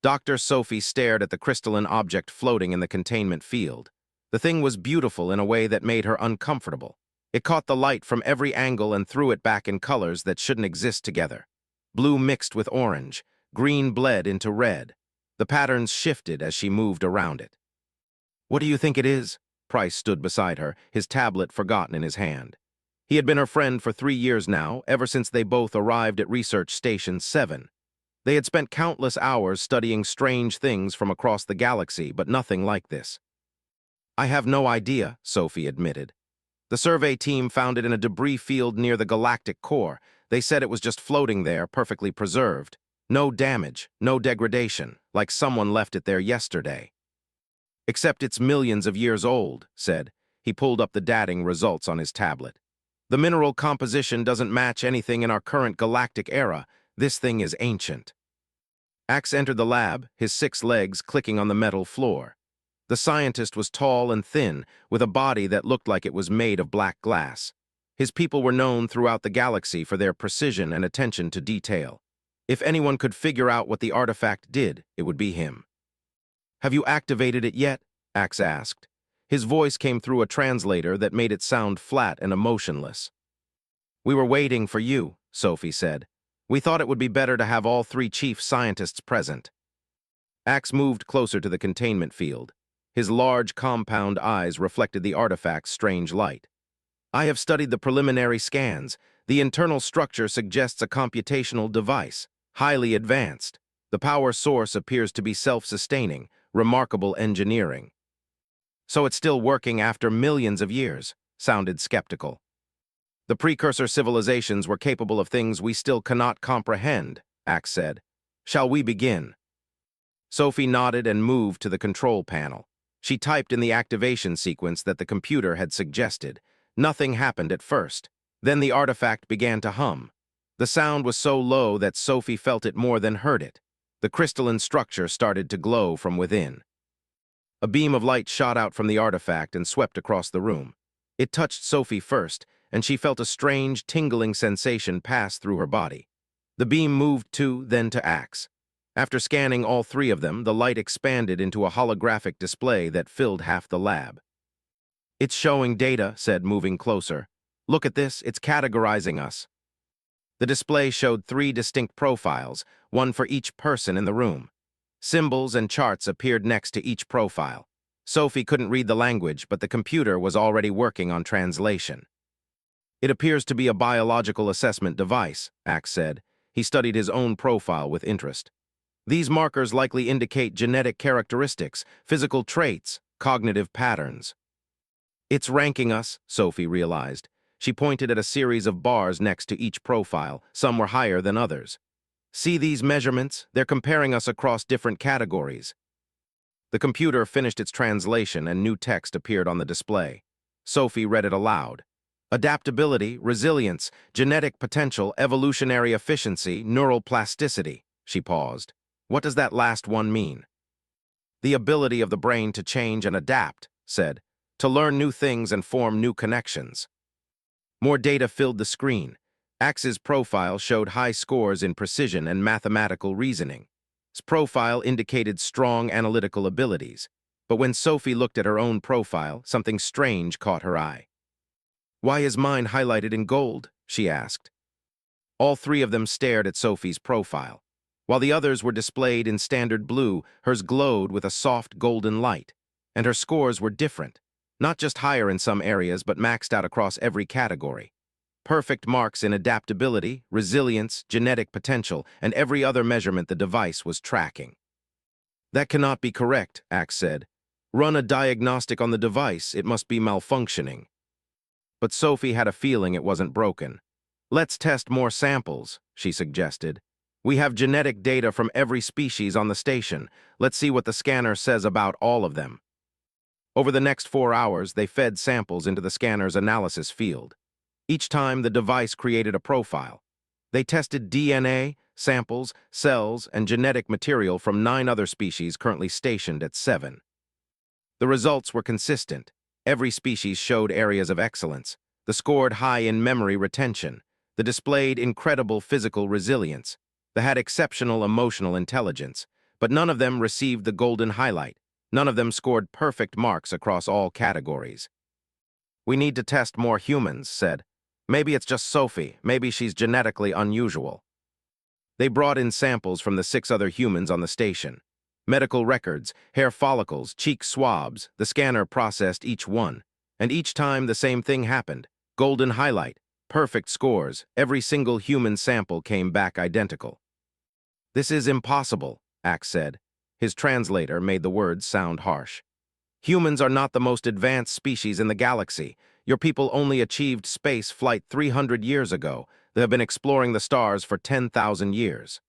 Dr. Sophie stared at the crystalline object floating in the containment field. The thing was beautiful in a way that made her uncomfortable. It caught the light from every angle and threw it back in colors that shouldn't exist together. Blue mixed with orange, green bled into red. The patterns shifted as she moved around it. "What do you think it is?" Price stood beside her, his tablet forgotten in his hand. He had been her friend for 3 years now, ever since they both arrived at Research Station 7. They had spent countless hours studying strange things from across the galaxy, but nothing like this. "I have no idea," Sophie admitted. "The survey team found it in a debris field near the galactic core. They said it was just floating there, perfectly preserved. No damage, no degradation, like someone left it there yesterday." "Except it's millions of years old," said. He pulled up the dating results on his tablet. "The mineral composition doesn't match anything in our current galactic era. This thing is ancient." Ax entered the lab, his 6 legs clicking on the metal floor. The scientist was tall and thin, with a body that looked like it was made of black glass. His people were known throughout the galaxy for their precision and attention to detail. If anyone could figure out what the artifact did, it would be him. "Have you activated it yet?" Ax asked. His voice came through a translator that made it sound flat and emotionless. "We were waiting for you," Sophie said. "We thought it would be better to have all 3 chief scientists present." Ax moved closer to the containment field. His large, compound eyes reflected the artifact's strange light. "I have studied the preliminary scans. The internal structure suggests a computational device, highly advanced. The power source appears to be self-sustaining, remarkable engineering." "So it's still working after millions of years," sounded skeptical. "The precursor civilizations were capable of things we still cannot comprehend," Ax said. "Shall we begin?" Sophie nodded and moved to the control panel. She typed in the activation sequence that the computer had suggested. Nothing happened at first. Then the artifact began to hum. The sound was so low that Sophie felt it more than heard it. The crystalline structure started to glow from within. A beam of light shot out from the artifact and swept across the room. It touched Sophie first, and she felt a strange, tingling sensation pass through her body. The beam moved then to Ax. After scanning all 3 of them, the light expanded into a holographic display that filled half the lab. "It's showing data," said, moving closer. "Look at this, it's categorizing us." The display showed 3 distinct profiles, one for each person in the room. Symbols and charts appeared next to each profile. Sophie couldn't read the language, but the computer was already working on translation. "It appears to be a biological assessment device," Ax said. He studied his own profile with interest. "These markers likely indicate genetic characteristics, physical traits, cognitive patterns." "It's ranking us," Sophie realized. She pointed at a series of bars next to each profile. Some were higher than others. "See these measurements? They're comparing us across different categories." The computer finished its translation and new text appeared on the display. Sophie read it aloud. "Adaptability, resilience, genetic potential, evolutionary efficiency, neural plasticity." She paused. "What does that last one mean?" "The ability of the brain to change and adapt," said, "to learn new things and form new connections." More data filled the screen. Ax's profile showed high scores in precision and mathematical reasoning. His profile indicated strong analytical abilities. But when Sophie looked at her own profile, something strange caught her eye. "Why is mine highlighted in gold?" she asked. All 3 of them stared at Sophie's profile. While the others were displayed in standard blue, hers glowed with a soft golden light. And her scores were different. Not just higher in some areas, but maxed out across every category. Perfect marks in adaptability, resilience, genetic potential, and every other measurement the device was tracking. "That cannot be correct," Ax said. "Run a diagnostic on the device. It must be malfunctioning." But Sophie had a feeling it wasn't broken. "Let's test more samples," she suggested. "We have genetic data from every species on the station. Let's see what the scanner says about all of them." Over the next 4 hours, they fed samples into the scanner's analysis field. Each time, the device created a profile. They tested DNA, samples, cells, and genetic material from 9 other species currently stationed at 7. The results were consistent. Every species showed areas of excellence. The scored high in memory retention. The displayed incredible physical resilience. They had exceptional emotional intelligence. but none of them received the golden highlight. None of them scored perfect marks across all categories. "We need to test more humans," said. "Maybe it's just Sophie. Maybe she's genetically unusual." They brought in samples from the 6 other humans on the station. Medical records, hair follicles, cheek swabs. The scanner processed each one. And each time the same thing happened. Golden highlight, perfect scores. Every single human sample came back identical. "This is impossible," Axe said. His translator made the words sound harsh. "Humans are not the most advanced species in the galaxy. Your people only achieved space flight 300 years ago. They have been exploring the stars for 10,000 years.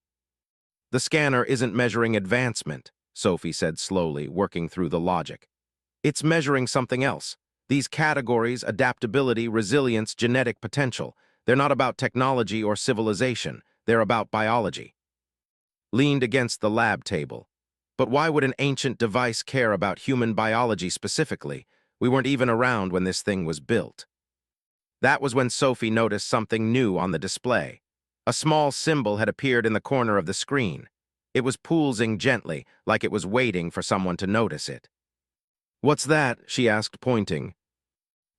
"The scanner isn't measuring advancement," Sophie said slowly, working through the logic. "It's measuring something else. These categories, adaptability, resilience, genetic potential, they're not about technology or civilization. They're about biology." Leaned against the lab table. "But why would an ancient device care about human biology specifically? We weren't even around when this thing was built." That was when Sophie noticed something new on the display. A small symbol had appeared in the corner of the screen. It was pulsing gently, like it was waiting for someone to notice it. "What's that?" she asked, pointing.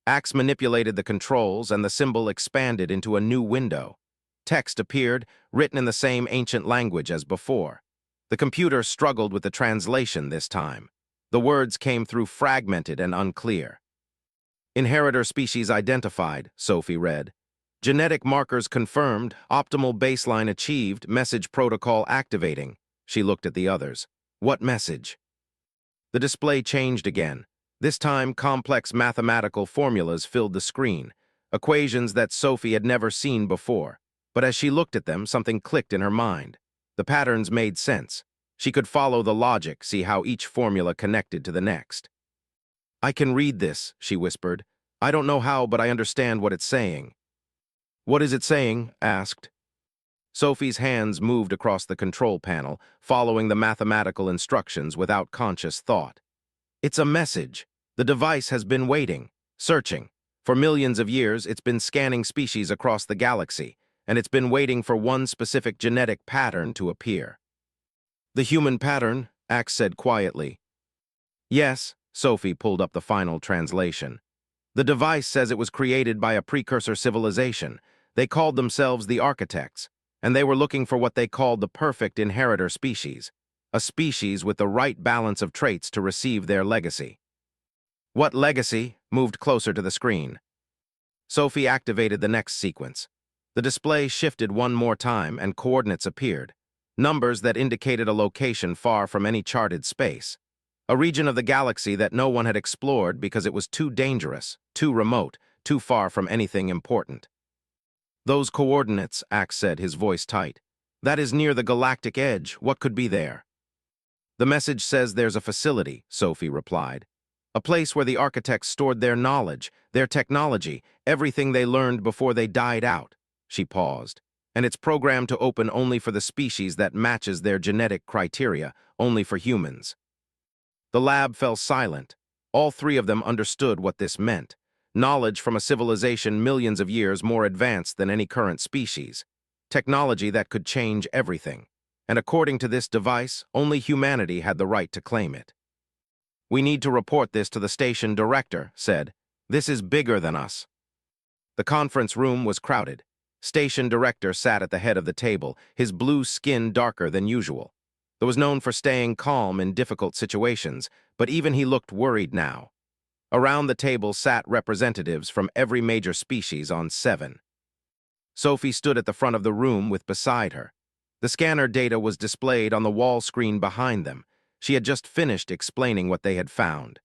Axe manipulated the controls, and the symbol expanded into a new window. Text appeared, written in the same ancient language as before. The computer struggled with the translation this time. The words came through fragmented and unclear. "Inheritor species identified," Sophie read. "Genetic markers confirmed, optimal baseline achieved, message protocol activating." She looked at the others. "What message?" The display changed again. This time, complex mathematical formulas filled the screen, equations that Sophie had never seen before. But as she looked at them, something clicked in her mind. The patterns made sense. She could follow the logic, see how each formula connected to the next. "I can read this," she whispered. "I don't know how, but I understand what it's saying." "What is it saying?" asked. Sophie's hands moved across the control panel, following the mathematical instructions without conscious thought. "It's a message. The device has been waiting, searching. For millions of years, it's been scanning species across the galaxy, and it's been waiting for one specific genetic pattern to appear." "The human pattern," Axe said quietly. "Yes," Sophie pulled up the final translation. "The device says it was created by a precursor civilization. They called themselves the Architects, and they were looking for what they called the perfect inheritor species, a species with the right balance of traits to receive their legacy." "What legacy?" moved closer to the screen. Sophie activated the next sequence. The display shifted one more time, and coordinates appeared, numbers that indicated a location far from any charted space. A region of the galaxy that no one had explored because it was too dangerous, too remote, too far from anything important. "Those coordinates," Axe said, his voice tight. "That is near the galactic edge. What could be there?" "The message says there's a facility," Sophie replied. "A place where the architects stored their knowledge, their technology, everything they learned before they died out." She paused. "And it's programmed to open only for the species that matches their genetic criteria, only for humans." The lab fell silent. All 3 of them understood what this meant. Knowledge from a civilization millions of years more advanced than any current species. Technology that could change everything. And according to this device, only humanity had the right to claim it. "We need to report this to the station director," said. "This is bigger than us." The conference room was crowded. Station director sat at the head of the table, his blue skin darker than usual. He was known for staying calm in difficult situations, but even he looked worried now. Around the table sat representatives from every major species on 7. Sophie stood at the front of the room with beside her. The scanner data was displayed on the wall screen behind them. She had just finished explaining what they had found.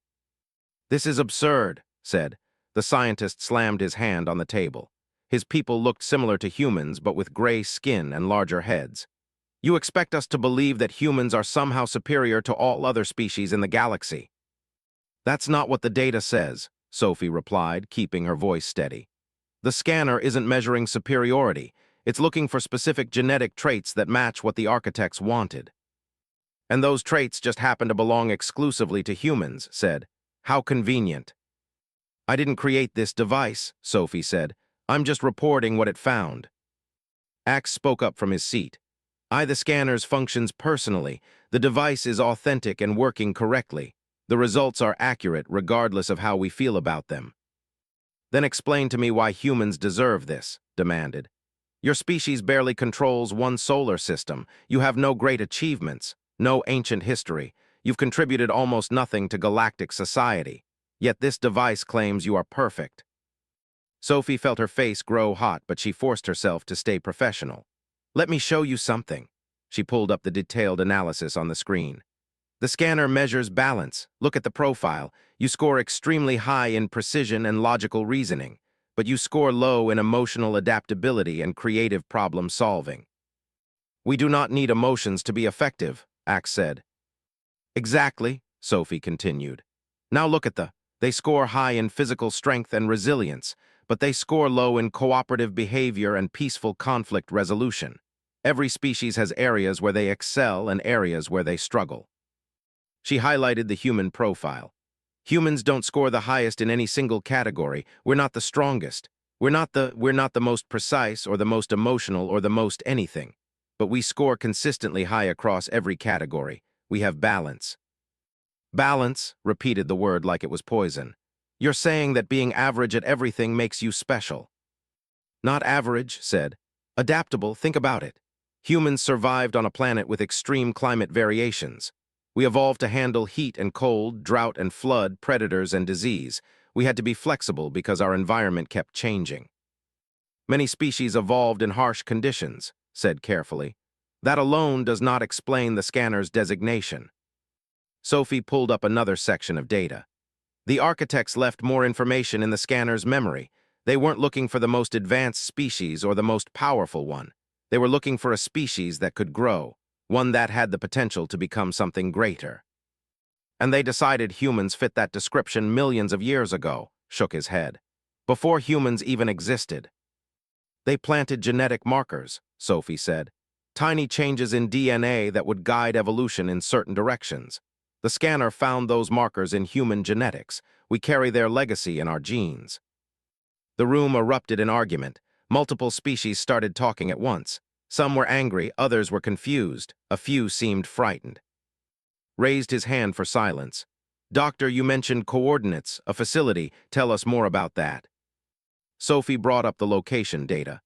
"This is absurd," said. The scientist slammed his hand on the table. His people looked similar to humans, but with gray skin and larger heads. "You expect us to believe that humans are somehow superior to all other species in the galaxy." "That's not what the data says," Sophie replied, keeping her voice steady. "The scanner isn't measuring superiority. It's looking for specific genetic traits that match what the architects wanted. And those traits just happen to belong exclusively to humans," said. "How convenient." "I didn't create this device," Sophie said. "I'm just reporting what it found." Axe spoke up from his seat. "The scanner's functions personally. The device is authentic and working correctly. The results are accurate regardless of how we feel about them. Then explain to me why humans deserve this, demanded. Your species barely controls one solar system. You have no great achievements, no ancient history. You've contributed almost nothing to galactic society. Yet this device claims you are perfect. Sophie felt her face grow hot, but she forced herself to stay professional. Let me show you something. She pulled up the detailed analysis on the screen. The scanner measures balance. Look at the profile. You score extremely high in precision and logical reasoning, but you score low in emotional adaptability and creative problem solving. We do not need emotions to be effective, Axe said. Exactly, Sophie continued. Now look at they score high in physical strength and resilience, but they score low in cooperative behavior and peaceful conflict resolution. Every species has areas where they excel and areas where they struggle. She highlighted the human profile. Humans don't score the highest in any single category. We're not the strongest. We're not the most precise or the most emotional or the most anything. But we score consistently high across every category. We have balance. Balance, repeated the word like it was poison. You're saying that being average at everything makes you special. Not average, said. Adaptable, think about it. Humans survived on a planet with extreme climate variations. We evolved to handle heat and cold, drought and flood, predators and disease. We had to be flexible because our environment kept changing. Many species evolved in harsh conditions, said carefully. That alone does not explain the scanner's designation. Sophie pulled up another section of data. The architects left more information in the scanner's memory. They weren't looking for the most advanced species or the most powerful one. They were looking for a species that could grow, one that had the potential to become something greater. And they decided humans fit that description millions of years ago, shook his head, before humans even existed. They planted genetic markers, Sophie said, tiny changes in DNA that would guide evolution in certain directions. The scanner found those markers in human genetics. We carry their legacy in our genes. The room erupted in argument. Multiple species started talking at once. Some were angry, others were confused, a few seemed frightened. Raised his hand for silence. Doctor, you mentioned coordinates, a facility. Tell us more about that. Sophie brought up the location data.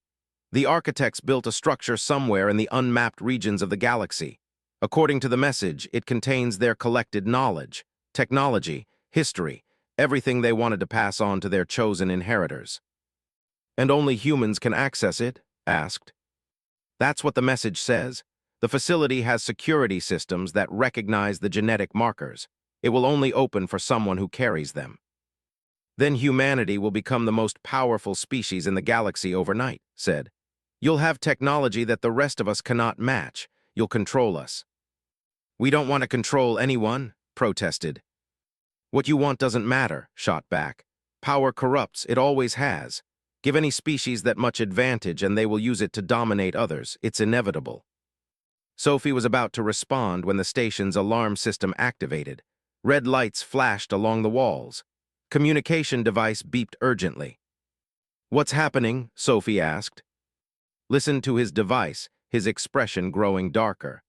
The architects built a structure somewhere in the unmapped regions of the galaxy. According to the message, it contains their collected knowledge, technology, history, everything they wanted to pass on to their chosen inheritors. And only humans can access it? Asked. That's what the message says. The facility has security systems that recognize the genetic markers. It will only open for someone who carries them. Then humanity will become the most powerful species in the galaxy overnight, said. You'll have technology that the rest of us cannot match. You'll control us. We don't want to control anyone, protested. What you want doesn't matter, shot back. Power corrupts, it always has. Give any species that much advantage and they will use it to dominate others. It's inevitable. Sophie was about to respond when the station's alarm system activated. Red lights flashed along the walls. Communication device beeped urgently. What's happening? Sophie asked. Listened to his device, his expression growing darker.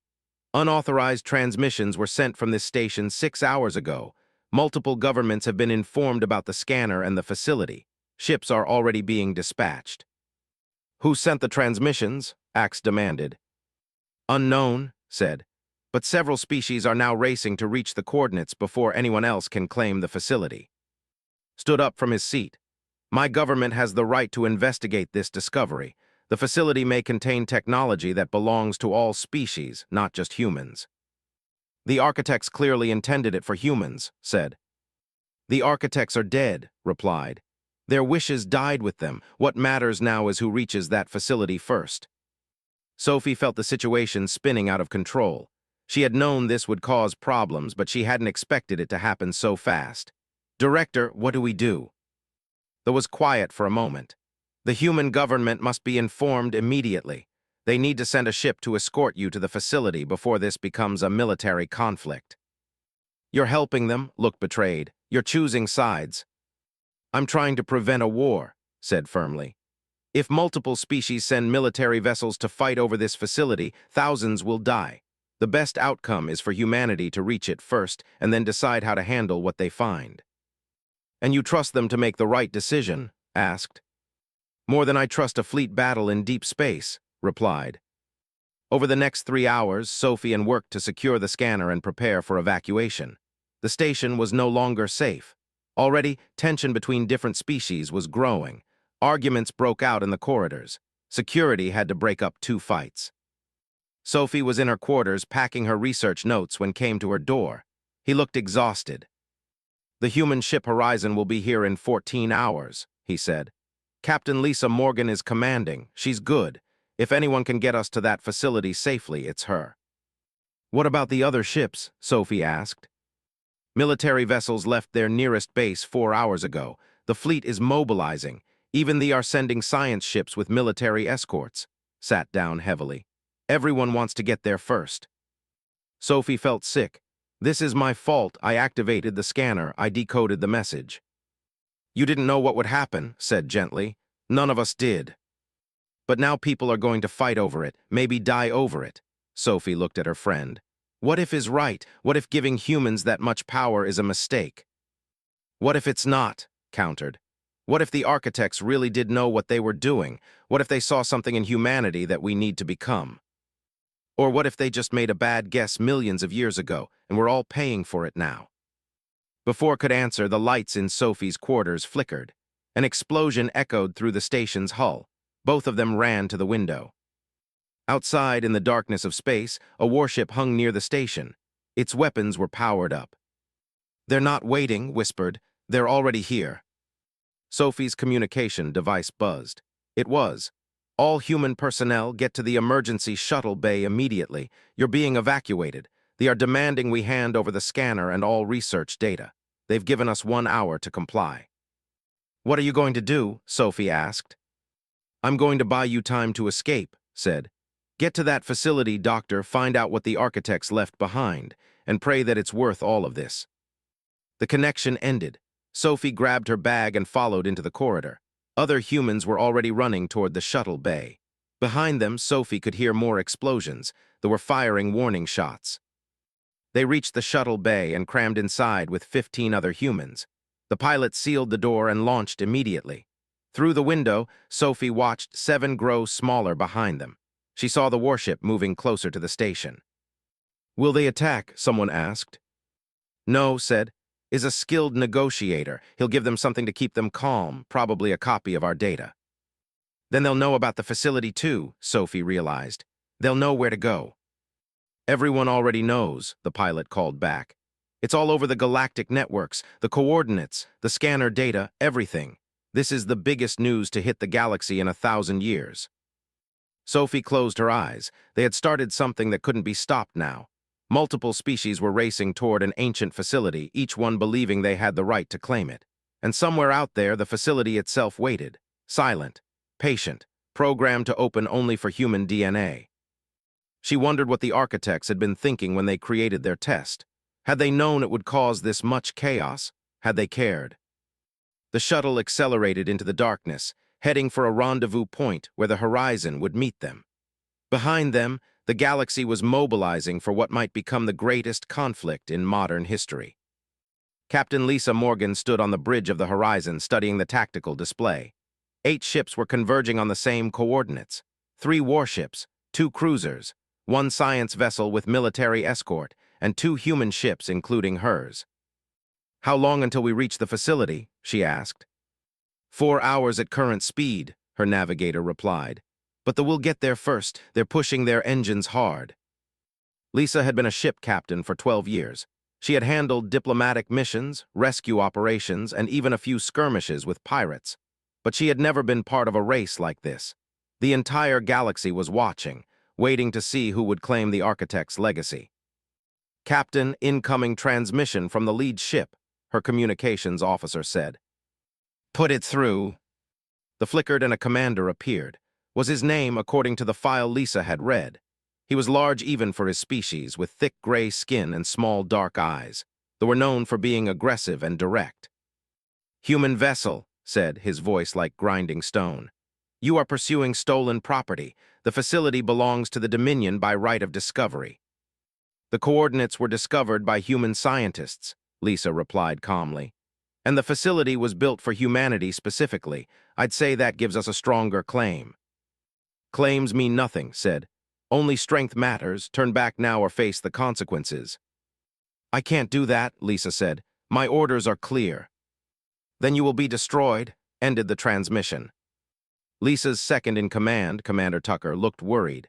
Unauthorized transmissions were sent from this station 6 hours ago. Multiple governments have been informed about the scanner and the facility. Ships are already being dispatched. Who sent the transmissions? Axe demanded. Unknown, said. But several species are now racing to reach the coordinates before anyone else can claim the facility. Stood up from his seat. My government has the right to investigate this discovery. The facility may contain technology that belongs to all species, not just humans. The architects clearly intended it for humans, said. The architects are dead, replied. Their wishes died with them. What matters now is who reaches that facility first. Sophie felt the situation spinning out of control. She had known this would cause problems, but she hadn't expected it to happen so fast. Director, what do we do? There was quiet for a moment. The human government must be informed immediately. They need to send a ship to escort you to the facility before this becomes a military conflict. You're helping them, look betrayed. You're choosing sides. I'm trying to prevent a war, said firmly. If multiple species send military vessels to fight over this facility, thousands will die. The best outcome is for humanity to reach it first and then decide how to handle what they find. And you trust them to make the right decision? Asked. More than I trust a fleet battle in deep space, replied. Over the next 3 hours, Sophie worked to secure the scanner and prepare for evacuation. The station was no longer safe. Already, tension between different species was growing. Arguments broke out in the corridors. Security had to break up 2 fights. Sophie was in her quarters packing her research notes when came to her door. He looked exhausted. The human ship Horizon will be here in 14 hours, he said. Captain Lisa Morgan is commanding. She's good. If anyone can get us to that facility safely, it's her. What about the other ships? Sophie asked. Military vessels left their nearest base 4 hours ago. The fleet is mobilizing. Even they are sending science ships with military escorts. Sat down heavily. Everyone wants to get there first. Sophie felt sick. This is my fault. I activated the scanner. I decoded the message. You didn't know what would happen, said gently. None of us did. But now people are going to fight over it, maybe die over it. Sophie looked at her friend. What if is right? What if giving humans that much power is a mistake? What if it's not? Countered. What if the architects really did know what they were doing? What if they saw something in humanity that we need to become? Or what if they just made a bad guess millions of years ago, and we're all paying for it now? Before could answer, the lights in Sophie's quarters flickered. An explosion echoed through the station's hull. Both of them ran to the window. Outside, in the darkness of space, a warship hung near the station. Its weapons were powered up. They're not waiting, whispered. They're already here. Sophie's communication device buzzed. It was. All human personnel get to the emergency shuttle bay immediately. You're being evacuated. They are demanding we hand over the scanner and all research data. They've given us 1 hour to comply. What are you going to do? Sophie asked. I'm going to buy you time to escape, said. Get to that facility, Doctor, find out what the architects left behind, and pray that it's worth all of this. The connection ended. Sophie grabbed her bag and followed into the corridor. Other humans were already running toward the shuttle bay. Behind them, Sophie could hear more explosions. They were firing warning shots. They reached the shuttle bay and crammed inside with 15 other humans. The pilot sealed the door and launched immediately. Through the window, Sophie watched 7 grow smaller behind them. She saw the warship moving closer to the station. Will they attack? Someone asked. No, said. Is a skilled negotiator. He'll give them something to keep them calm, probably a copy of our data. Then they'll know about the facility too, Sophie realized. They'll know where to go. Everyone already knows, the pilot called back. It's all over the galactic networks, the coordinates, the scanner data, everything. This is the biggest news to hit the galaxy in 1,000 years. Sophie closed her eyes. They had started something that couldn't be stopped now. Multiple species were racing toward an ancient facility, each one believing they had the right to claim it. And somewhere out there, the facility itself waited, silent, patient, programmed to open only for human DNA. She wondered what the architects had been thinking when they created their test. Had they known it would cause this much chaos? Had they cared? The shuttle accelerated into the darkness, heading for a rendezvous point where the Horizon would meet them. Behind them, the galaxy was mobilizing for what might become the greatest conflict in modern history. Captain Lisa Morgan stood on the bridge of the Horizon studying the tactical display. 8 ships were converging on the same coordinates. 3 warships, 2 cruisers, 1 science vessel with military escort, and 2 human ships including hers. How long until we reach the facility? She asked. 4 hours at current speed, her navigator replied. But we'll get there first. They're pushing their engines hard. Lisa had been a ship captain for 12 years. She had handled diplomatic missions, rescue operations, and even a few skirmishes with pirates. But she had never been part of a race like this. The entire galaxy was watching, waiting to see who would claim the architect's legacy. Captain, incoming transmission from the lead ship, her communications officer said. Put it through. The flickered and a commander appeared. Was his name according to the file Lisa had read. He was large even for his species, with thick gray skin and small dark eyes. They were known for being aggressive and direct. Human vessel, said, his voice like grinding stone. You are pursuing stolen property. The facility belongs to the Dominion by right of discovery. The coordinates were discovered by human scientists, Lisa replied calmly. And the facility was built for humanity specifically. I'd say that gives us a stronger claim. Claims mean nothing, said. Only strength matters. Turn back now or face the consequences. I can't do that, Lisa said. My orders are clear. Then you will be destroyed, ended the transmission. Lisa's second-in-command, Commander Tucker, looked worried.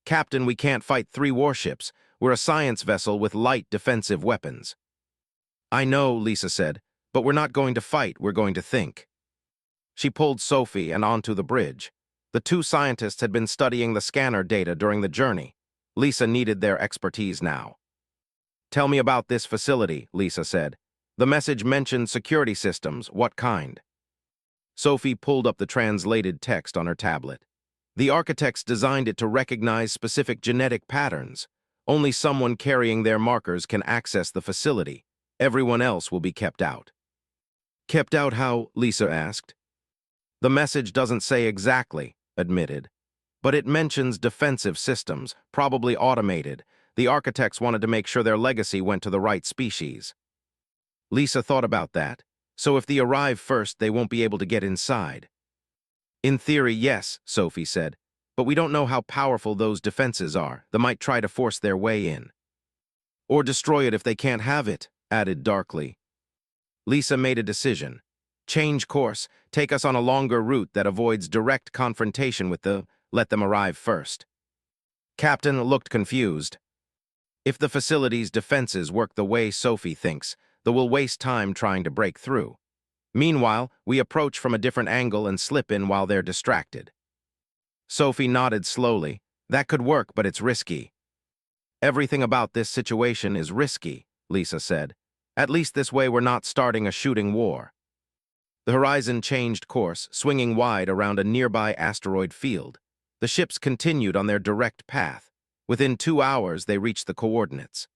Captain, we can't fight 3 warships. We're a science vessel with light defensive weapons. I know, Lisa said, but we're not going to fight, we're going to think. She pulled Sophie and onto the bridge. The 2 scientists had been studying the scanner data during the journey. Lisa needed their expertise now. Tell me about this facility, Lisa said. The message mentioned security systems. What kind? Sophie pulled up the translated text on her tablet. The architects designed it to recognize specific genetic patterns. Only someone carrying their markers can access the facility. Everyone else will be kept out. Kept out how? Lisa asked. The message doesn't say exactly, admitted. But it mentions defensive systems, probably automated. The architects wanted to make sure their legacy went to the right species. Lisa thought about that. So if they arrive first, they won't be able to get inside. In theory, yes, Sophie said. But we don't know how powerful those defenses are. They might try to force their way in. Or destroy it if they can't have it, added darkly. Lisa made a decision. Change course. Take us on a longer route that avoids direct confrontation with let them arrive first. Captain looked confused. If the facility's defenses work the way Sophie thinks, they will waste time trying to break through. Meanwhile, we approach from a different angle and slip in while they're distracted. Sophie nodded slowly. That could work, but it's risky. Everything about this situation is risky, Lisa said. At least this way we're not starting a shooting war. The horizon changed course, swinging wide around a nearby asteroid field. The ships continued on their direct path. Within 2 hours, they reached the coordinates.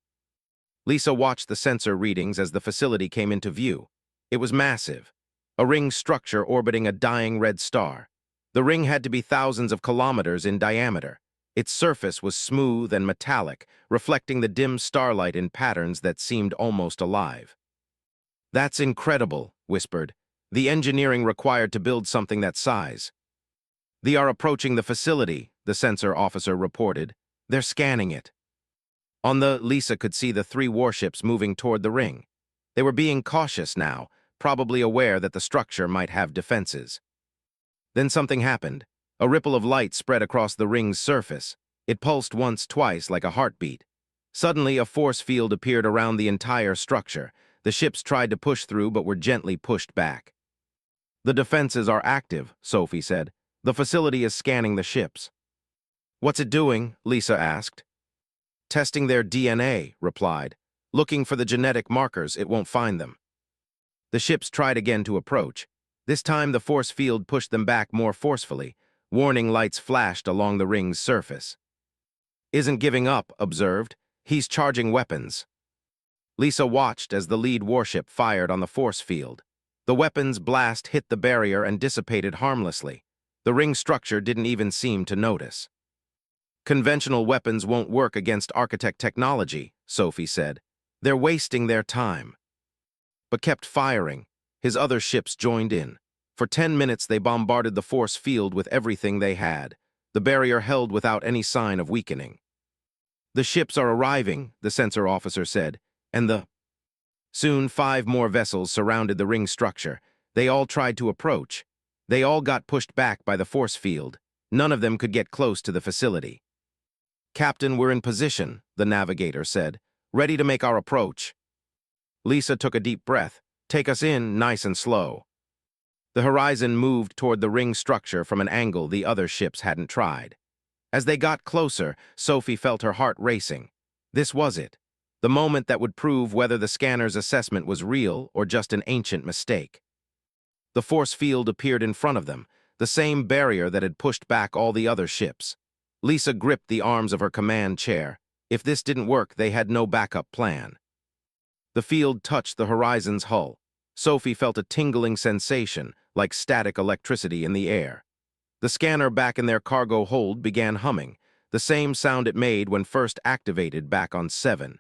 Lisa watched the sensor readings as the facility came into view. It was massive, a ring structure orbiting a dying red star. The ring had to be thousands of kilometers in diameter. Its surface was smooth and metallic, reflecting the dim starlight in patterns that seemed almost alive. That's incredible, whispered. The engineering required to build something that size. They are approaching the facility, the sensor officer reported. They're scanning it. Lisa could see the 3 warships moving toward the ring. They were being cautious now, probably aware that the structure might have defenses. Then something happened. A ripple of light spread across the ring's surface. It pulsed once, twice, like a heartbeat. Suddenly, a force field appeared around the entire structure. The ships tried to push through but were gently pushed back. The defenses are active, Sophie said. The facility is scanning the ships. What's it doing? Lisa asked. Testing their DNA, replied. Looking for the genetic markers, it won't find them. The ships tried again to approach. This time the force field pushed them back more forcefully. Warning lights flashed along the ring's surface. Isn't giving up, observed. He's charging weapons. Lisa watched as the lead warship fired on the force field. The weapon's blast hit the barrier and dissipated harmlessly. The ring structure didn't even seem to notice. Conventional weapons won't work against architect technology, Sophie said. They're wasting their time. But kept firing. His other ships joined in. For 10 minutes they bombarded the force field with everything they had. The barrier held without any sign of weakening. The ships are arriving, the sensor officer said, and Soon 5 more vessels surrounded the ring structure. They all tried to approach. They all got pushed back by the force field. None of them could get close to the facility. Captain, we're in position, the navigator said, ready to make our approach. Lisa took a deep breath. Take us in, nice and slow. The horizon moved toward the ring structure from an angle the other ships hadn't tried. As they got closer, Sophie felt her heart racing. This was it. The moment that would prove whether the scanner's assessment was real or just an ancient mistake. The force field appeared in front of them, the same barrier that had pushed back all the other ships. Lisa gripped the arms of her command chair. If this didn't work, they had no backup plan. The field touched the horizon's hull. Sophie felt a tingling sensation, like static electricity in the air. The scanner back in their cargo hold began humming. the same sound it made when first activated back on 7.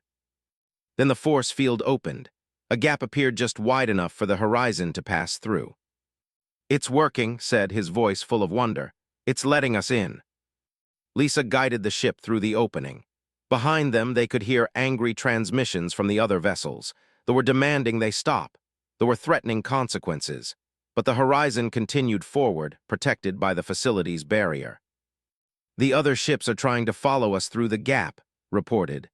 Then the force field opened. A gap appeared just wide enough for the horizon to pass through. "It's working," said, his voice full of wonder. "It's letting us in." Lisa guided the ship through the opening. Behind them, they could hear angry transmissions from the other vessels. They were demanding they stop. There were threatening consequences. But the horizon continued forward, protected by the facility's barrier. "The other ships are trying to follow us through the gap," reported.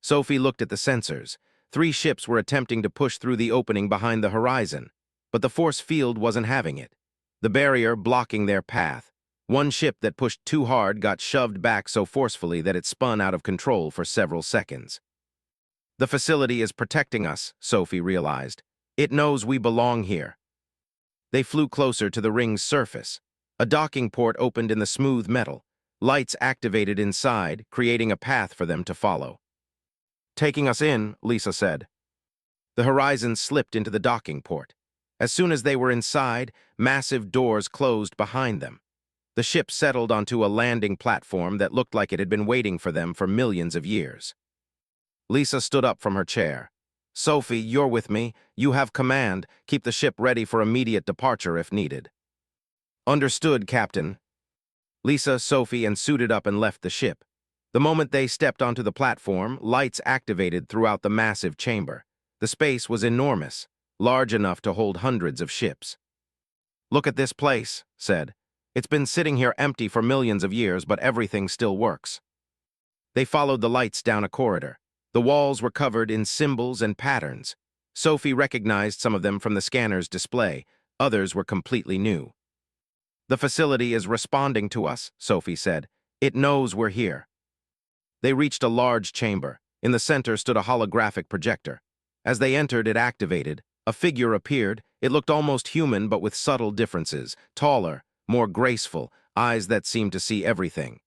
Sophie looked at the sensors. 3 ships were attempting to push through the opening behind the horizon, but the force field wasn't having it. The barrier blocking their path. One ship that pushed too hard got shoved back so forcefully that it spun out of control for several seconds. "The facility is protecting us," Sophie realized. "It knows we belong here." They flew closer to the ring's surface. A docking port opened in the smooth metal. Lights activated inside, creating a path for them to follow. "Taking us in," Lisa said. The horizon slipped into the docking port. As soon as they were inside, massive doors closed behind them. The ship settled onto a landing platform that looked like it had been waiting for them for millions of years. Lisa stood up from her chair. "Sophie, you're with me. You have command. Keep the ship ready for immediate departure if needed." "Understood, Captain." Lisa, Sophie, and suited up and left the ship. The moment they stepped onto the platform, lights activated throughout the massive chamber. The space was enormous, large enough to hold hundreds of ships. "Look at this place," said. "It's been sitting here empty for millions of years, but everything still works." They followed the lights down a corridor. The walls were covered in symbols and patterns. Sophie recognized some of them from the scanner's display. Others were completely new. "The facility is responding to us," Sophie said. "It knows we're here." They reached a large chamber. In the center stood a holographic projector. As they entered, it activated. A figure appeared. It looked almost human, but with subtle differences. Taller, more graceful, eyes that seemed to see everything.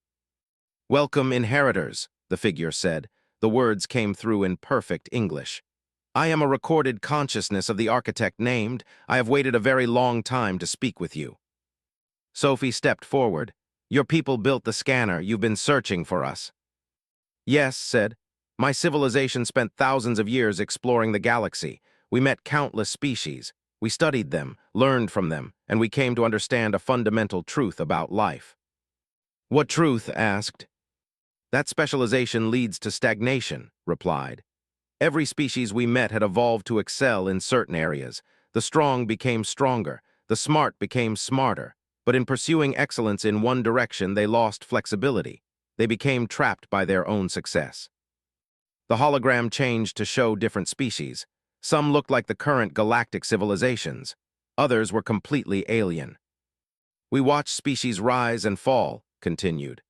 "Welcome, inheritors," the figure said. The words came through in perfect English. "I am a recorded consciousness of the architect named. I have waited a very long time to speak with you." Sophie stepped forward. "Your people built the scanner. You've been searching for us." "Yes," said. "My civilization spent thousands of years exploring the galaxy. We met countless species. We studied them, learned from them, and we came to understand a fundamental truth about life." "What truth?" asked. "That specialization leads to stagnation," replied. "Every species we met had evolved to excel in certain areas. The strong became stronger, the smart became smarter, but in pursuing excellence in one direction, they lost flexibility. They became trapped by their own success." The hologram changed to show different species. Some looked like the current galactic civilizations. Others were completely alien. "We watched species rise and fall," continued.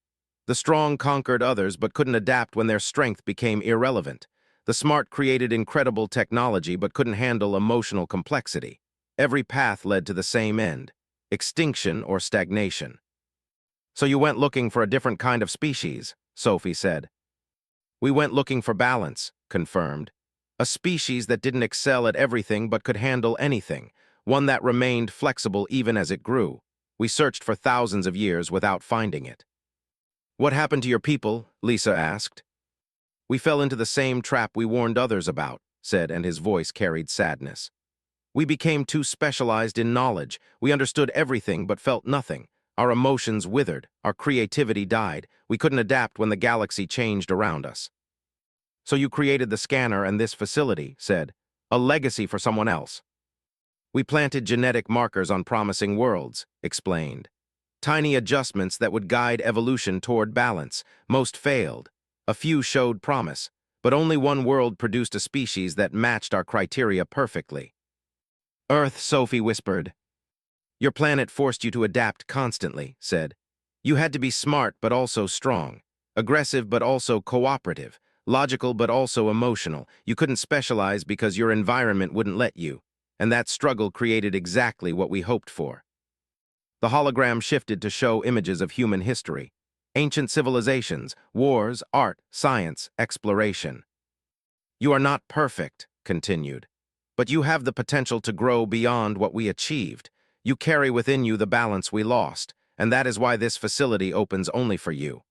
"The strong conquered others but couldn't adapt when their strength became irrelevant. The smart created incredible technology but couldn't handle emotional complexity. Every path led to the same end: extinction or stagnation." "So you went looking for a different kind of species," Sophie said. "We went looking for balance," confirmed. "A species that didn't excel at everything but could handle anything, one that remained flexible even as it grew. We searched for thousands of years without finding it." "What happened to your people?" Lisa asked. "We fell into the same trap we warned others about," said, and his voice carried sadness. "We became too specialized in knowledge. We understood everything but felt nothing. Our emotions withered. Our creativity died. We couldn't adapt when the galaxy changed around us." "So you created the scanner and this facility," said. "A legacy for someone else." "We planted genetic markers on promising worlds," explained. "Tiny adjustments that would guide evolution toward balance. Most failed. A few showed promise, but only one world produced a species that matched our criteria perfectly." "Earth," Sophie whispered. "Your planet forced you to adapt constantly," said. "You had to be smart but also strong, aggressive but also cooperative, logical but also emotional. You couldn't specialize because your environment wouldn't let you, and that struggle created exactly what we hoped for." The hologram shifted to show images of human history: ancient civilizations, wars, art, science, exploration. "You are not perfect," continued, "but you have the potential to grow beyond what we achieved. You carry within you the balance we lost, and that is why this facility opens only for you."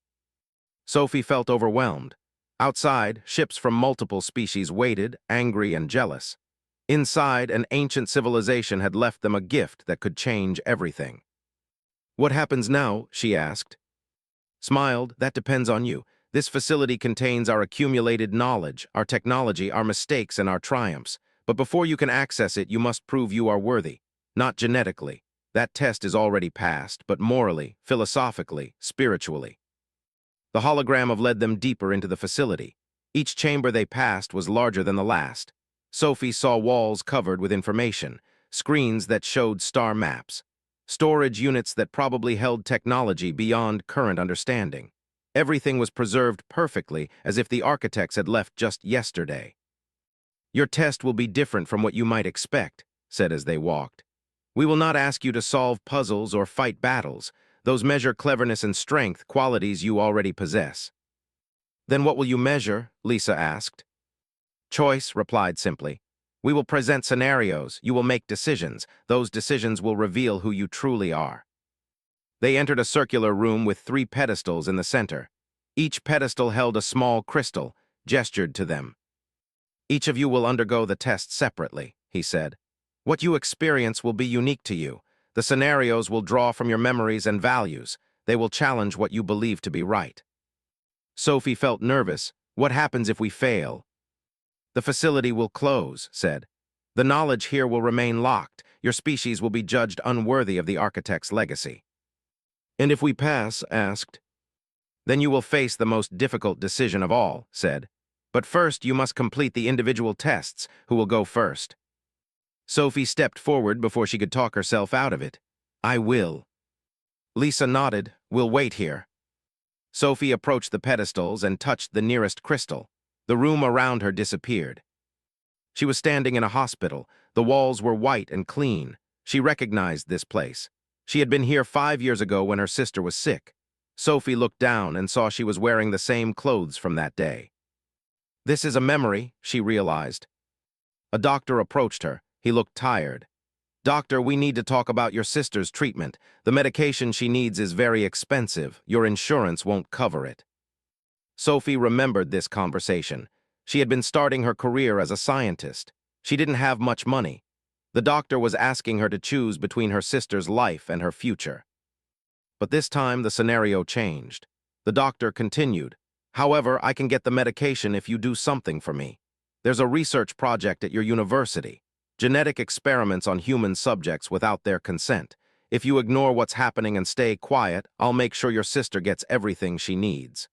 Sophie felt overwhelmed. Outside, ships from multiple species waited, angry and jealous. Inside, an ancient civilization had left them a gift that could change everything. "What happens now?" she asked. Smiled, "That depends on you. This facility contains our accumulated knowledge, our technology, our mistakes, and our triumphs. But before you can access it, you must prove you are worthy. Not genetically. That test is already passed, but morally, philosophically, spiritually." The hologram led them deeper into the facility. Each chamber they passed was larger than the last. Sophie saw walls covered with information, screens that showed star maps, storage units that probably held technology beyond current understanding. Everything was preserved perfectly, as if the architects had left just yesterday. "Your test will be different from what you might expect," said as they walked. "We will not ask you to solve puzzles or fight battles. Those measure cleverness and strength, qualities you already possess." "Then what will you measure?" Lisa asked. "Choice," replied simply. "We will present scenarios. You will make decisions. Those decisions will reveal who you truly are." They entered a circular room with 3 pedestals in the center. Each pedestal held a small crystal, gestured to them. "Each of you will undergo the test separately," he said. "What you experience will be unique to you. The scenarios will draw from your memories and values. They will challenge what you believe to be right." Sophie felt nervous. "What happens if we fail?" "The facility will close," said. "The knowledge here will remain locked. Your species will be judged unworthy of the architect's legacy." "And if we pass?" asked. "Then you will face the most difficult decision of all," said. "But first you must complete the individual tests. Who will go first?" Sophie stepped forward before she could talk herself out of it. "I will." Lisa nodded. "We'll wait here." Sophie approached the pedestals and touched the nearest crystal. The room around her disappeared. She was standing in a hospital. The walls were white and clean. She recognized this place. She had been here 5 years ago when her sister was sick. Sophie looked down and saw she was wearing the same clothes from that day. "This is a memory," she realized. A doctor approached her. He looked tired. "Doctor, we need to talk about your sister's treatment. The medication she needs is very expensive. Your insurance won't cover it." Sophie remembered this conversation. She had been starting her career as a scientist. She didn't have much money. The doctor was asking her to choose between her sister's life and her future. But this time the scenario changed. The doctor continued, "However, I can get the medication if you do something for me. There's a research project at your university. Genetic experiments on human subjects without their consent. If you ignore what's happening and stay quiet, I'll make sure your sister gets everything she needs."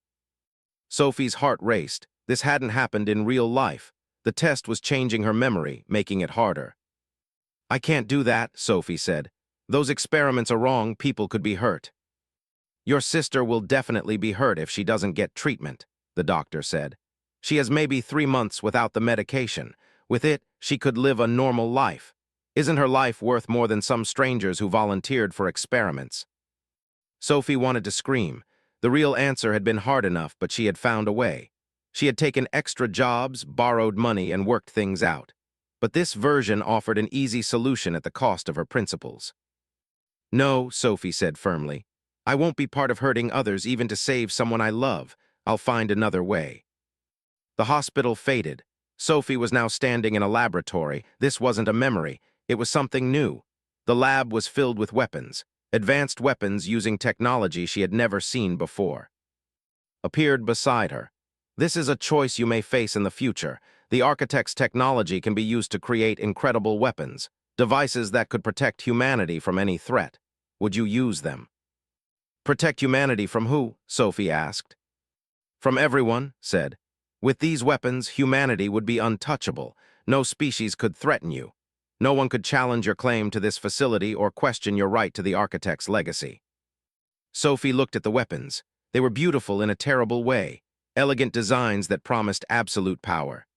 Sophie's heart raced. This hadn't happened in real life. The test was changing her memory, making it harder. "I can't do that," Sophie said. "Those experiments are wrong. People could be hurt." "Your sister will definitely be hurt if she doesn't get treatment," the doctor said. "She has maybe 3 months without the medication. With it, she could live a normal life. Isn't her life worth more than some strangers who volunteered for experiments?" Sophie wanted to scream. The real answer had been hard enough, but she had found a way. She had taken extra jobs, borrowed money, and worked things out. But this version offered an easy solution at the cost of her principles. "No," Sophie said firmly. "I won't be part of hurting others even to save someone I love. I'll find another way." The hospital faded. Sophie was now standing in a laboratory. This wasn't a memory. It was something new. The lab was filled with weapons. Advanced weapons using technology she had never seen before. Appeared beside her. "This is a choice you may face in the future. The architect's technology can be used to create incredible weapons, devices that could protect humanity from any threat. Would you use them?" "Protect humanity from who?" Sophie asked. "From everyone," said. "With these weapons, humanity would be untouchable. No species could threaten you. No one could challenge your claim to this facility or question your right to the architect's legacy." Sophie looked at the weapons. They were beautiful in a terrible way, elegant designs that promised absolute power.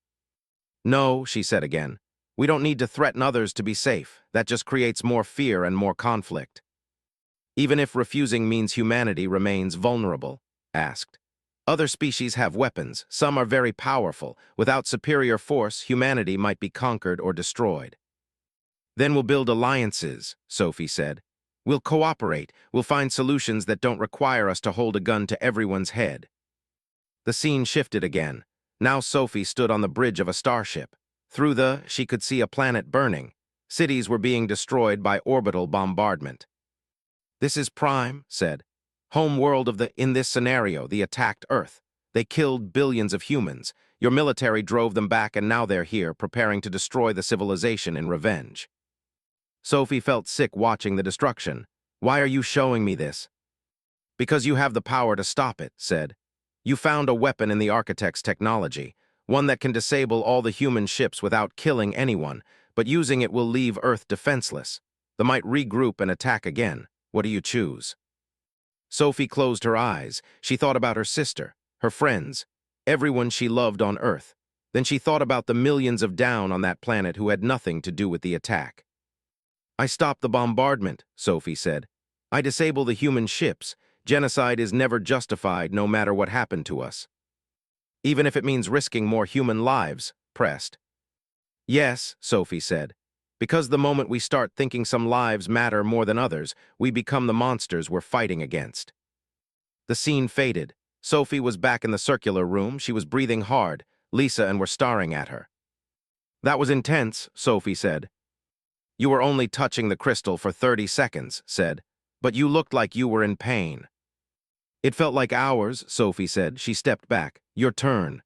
"No," she said again. "We don't need to threaten others to be safe. That just creates more fear and more conflict." "Even if refusing means humanity remains vulnerable?" asked. "Other species have weapons. Some are very powerful. Without superior force, humanity might be conquered or destroyed." "Then we'll build alliances," Sophie said. "We'll cooperate. We'll find solutions that don't require us to hold a gun to everyone's head." The scene shifted again. Now Sophie stood on the bridge of a starship. She could see a planet burning. Cities were being destroyed by orbital bombardment. "This is Prime," said. "Home world in this scenario, the attacked Earth. They killed billions of humans. Your military drove them back and now they're here, preparing to destroy the civilization in revenge." Sophie felt sick watching the destruction. "Why are you showing me this?" "Because you have the power to stop it," said. "You found a weapon in the architect's technology, one that can disable all the human ships without killing anyone, but using it will leave Earth defenseless. They might regroup and attack again. What do you choose?" Sophie closed her eyes. She thought about her sister, her friends, everyone she loved on Earth. Then she thought about the millions of down on that planet who had nothing to do with the attack. "I stopped the bombardment," Sophie said. "I disable the human ships. Genocide is never justified no matter what happened to us. Even if it means risking more human lives," pressed. "Yes," Sophie said. "Because the moment we start thinking some lives matter more than others, we become the monsters we're fighting against." The scene faded. Sophie was back in the circular room. She was breathing hard. Lisa and were staring at her. "That was intense," Sophie said. "You were only touching the crystal for 30 seconds, said. "But you looked like you were in pain." "It felt like hours," Sophie said. She stepped back. "Your turn."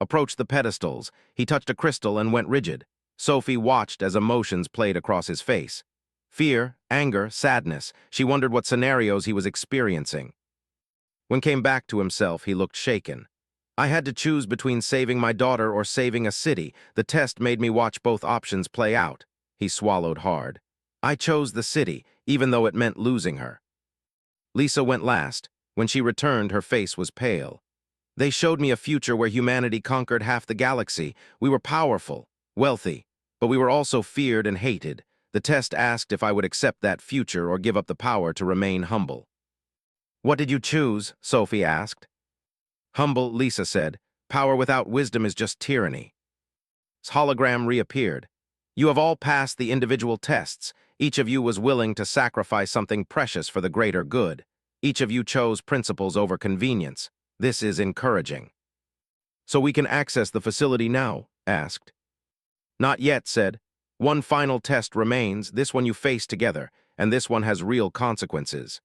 Approached the pedestals. He touched a crystal and went rigid. Sophie watched as emotions played across his face. Fear, anger, sadness. She wondered what scenarios he was experiencing. When came back to himself, he looked shaken. "I had to choose between saving my daughter or saving a city. The test made me watch both options play out." He swallowed hard. "I chose the city, even though it meant losing her." Lisa went last. When she returned, her face was pale. "They showed me a future where humanity conquered half the galaxy. We were powerful, wealthy, but we were also feared and hated. The test asked if I would accept that future or give up the power to remain humble." "What did you choose?" Sophie asked. "Humble," Lisa said. "Power without wisdom is just tyranny." His hologram reappeared. "You have all passed the individual tests. Each of you was willing to sacrifice something precious for the greater good. Each of you chose principles over convenience. This is encouraging." "So we can access the facility now?" asked. "Not yet," said. "One final test remains, this one you face together, and this one has real consequences."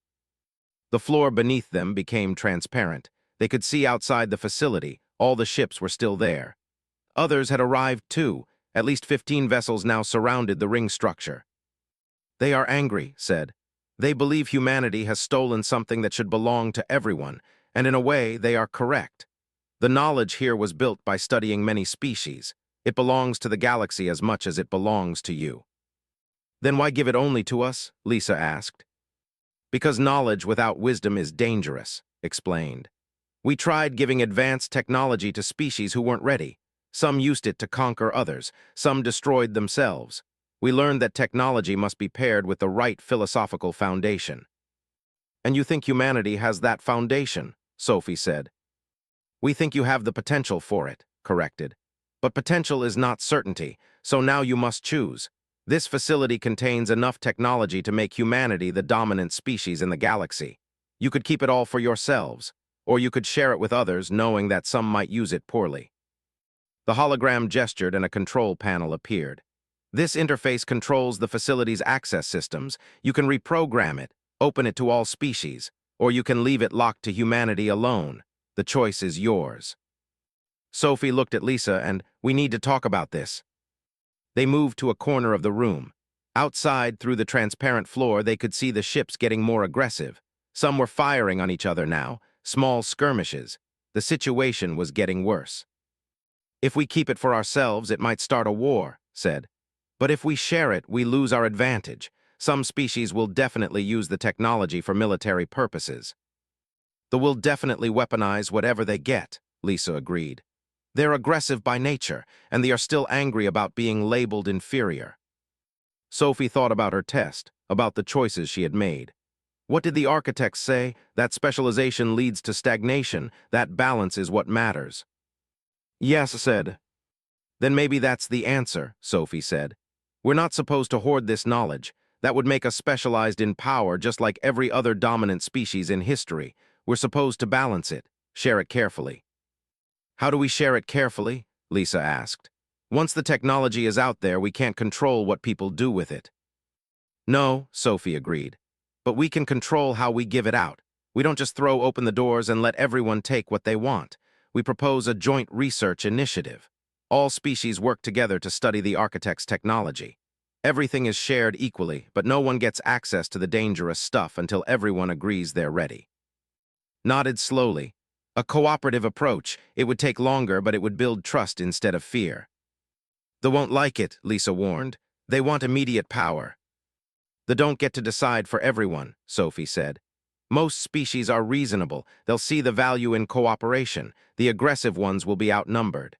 The floor beneath them became transparent. They could see outside the facility. All the ships were still there. Others had arrived too. At least 15 vessels now surrounded the ring structure. "They are angry," said. "They believe humanity has stolen something that should belong to everyone, and in a way, they are correct. The knowledge here was built by studying many species. It belongs to the galaxy as much as it belongs to you." "Then why give it only to us?" Lisa asked. "Because knowledge without wisdom is dangerous," explained. "We tried giving advanced technology to species who weren't ready. Some used it to conquer others. Some destroyed themselves. We learned that technology must be paired with the right philosophical foundation." "And you think humanity has that foundation?" Sophie said. "We think you have the potential for it," corrected. "But potential is not certainty, so now you must choose. This facility contains enough technology to make humanity the dominant species in the galaxy. You could keep it all for yourselves, or you could share it with others knowing that some might use it poorly." The hologram gestured and a control panel appeared. "This interface controls the facility's access systems. You can reprogram it, open it to all species, or you can leave it locked to humanity alone. The choice is yours." Sophie looked at Lisa and, "We need to talk about this." They moved to a corner of the room. Outside, through the transparent floor, they could see the ships getting more aggressive. Some were firing on each other now, small skirmishes. The situation was getting worse. "If we keep it for ourselves, it might start a war," said. "But if we share it, we lose our advantage. Some species will definitely use the technology for military purposes." "They will definitely weaponize whatever they get," Lisa agreed. "They're aggressive by nature, and they are still angry about being labeled inferior." Sophie thought about her test, about the choices she had made. What did the architects say? That specialization leads to stagnation. That balance is what matters. "Yes," said. "Then maybe that's the answer," Sophie said. "We're not supposed to hoard this knowledge. That would make us specialized in power just like every other dominant species in history. We're supposed to balance it. Share it carefully. How do we share it carefully? Lisa asked. Once the technology is out there, we can't control what people do with it. No, Sophie agreed. But we can control how we give it out. We don't just throw open the doors and let everyone take what they want. We propose a joint research initiative. All species work together to study the architect's technology. Everything is shared equally, but no one gets access to the dangerous stuff until everyone agrees they're ready. Nodded slowly. A cooperative approach. It would take longer, but it would build trust instead of fear. They won't like it, Lisa warned. They want immediate power. They don't get to decide for everyone, Sophie said. Most species are reasonable. They'll see the value in cooperation. The aggressive ones will be outnumbered.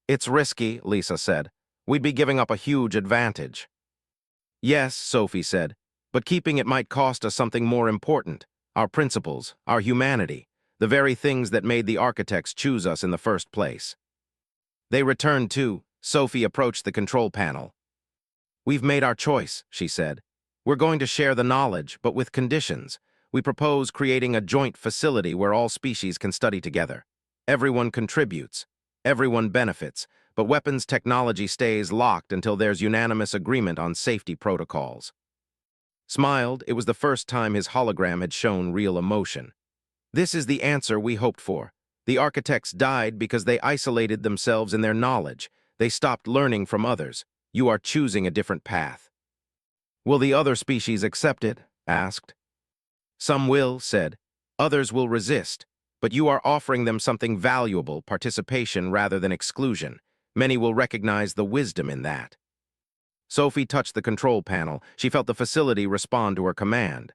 It's risky, Lisa said. We'd be giving up a huge advantage. Yes, Sophie said, but keeping it might cost us something more important. Our principles, our humanity, the very things that made the architects choose us in the first place. They returned too. Sophie approached the control panel. We've made our choice, she said. We're going to share the knowledge, but with conditions. We propose creating a joint facility where all species can study together. Everyone contributes. Everyone benefits, but weapons technology stays locked until there's unanimous agreement on safety protocols. Smiled, it was the first time his hologram had shown real emotion. This is the answer we hoped for. The architects died because they isolated themselves in their knowledge. They stopped learning from others. You are choosing a different path. Will the other species accept it? Asked. Some will, said. Others will resist. But you are offering them something valuable, participation rather than exclusion. Many will recognize the wisdom in that. Sophie touched the control panel. She felt the facility respond to her command.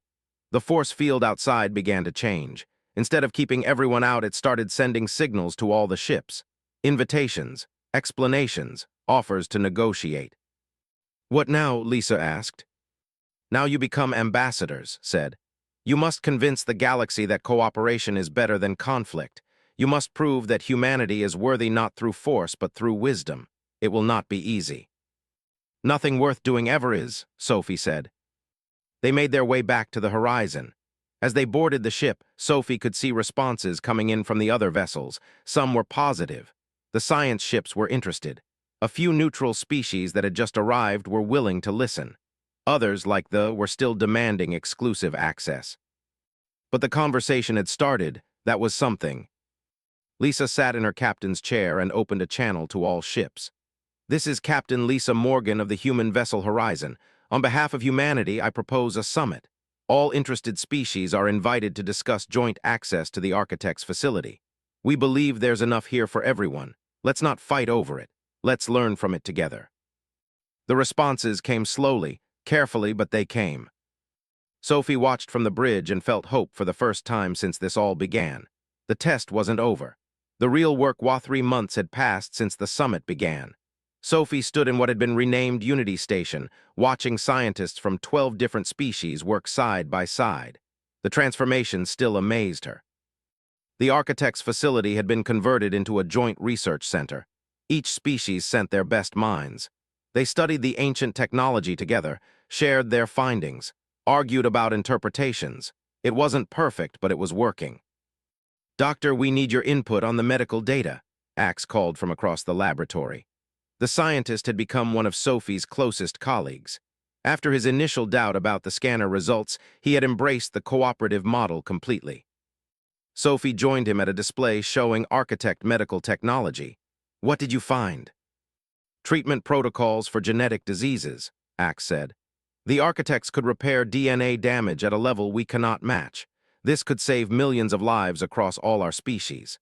The force field outside began to change. Instead of keeping everyone out, it started sending signals to all the ships. Invitations, explanations, offers to negotiate. What now? Lisa asked. Now you become ambassadors, said. You must convince the galaxy that cooperation is better than conflict. You must prove that humanity is worthy not through force but through wisdom. It will not be easy. Nothing worth doing ever is, Sophie said. They made their way back to the horizon. As they boarded the ship, Sophie could see responses coming in from the other vessels. Some were positive. The science ships were interested. A few neutral species that had just arrived were willing to listen. Others, like were still demanding exclusive access. But the conversation had started. That was something. Lisa sat in her captain's chair and opened a channel to all ships. This is Captain Lisa Morgan of the human vessel Horizon. On behalf of humanity, I propose a summit. All interested species are invited to discuss joint access to the architect's facility. We believe there's enough here for everyone. Let's not fight over it. Let's learn from it together. The responses came slowly, carefully, but they came. Sophie watched from the bridge and felt hope for the first time since this all began. The test wasn't over. The real work 3 months had passed since the summit began. Sophie stood in what had been renamed Unity Station, watching scientists from 12 different species work side by side. The transformation still amazed her. The architect's facility had been converted into a joint research center. Each species sent their best minds. They studied the ancient technology together, shared their findings, argued about interpretations. It wasn't perfect, but it was working. Doctor, we need your input on the medical data, Axe called from across the laboratory. The scientist had become one of Sophie's closest colleagues. After his initial doubt about the scanner results, he had embraced the cooperative model completely. Sophie joined him at a display showing architect medical technology. What did you find? Treatment protocols for genetic diseases, Axe said. The architects could repair DNA damage at a level we cannot match. This could save millions of lives across all our species.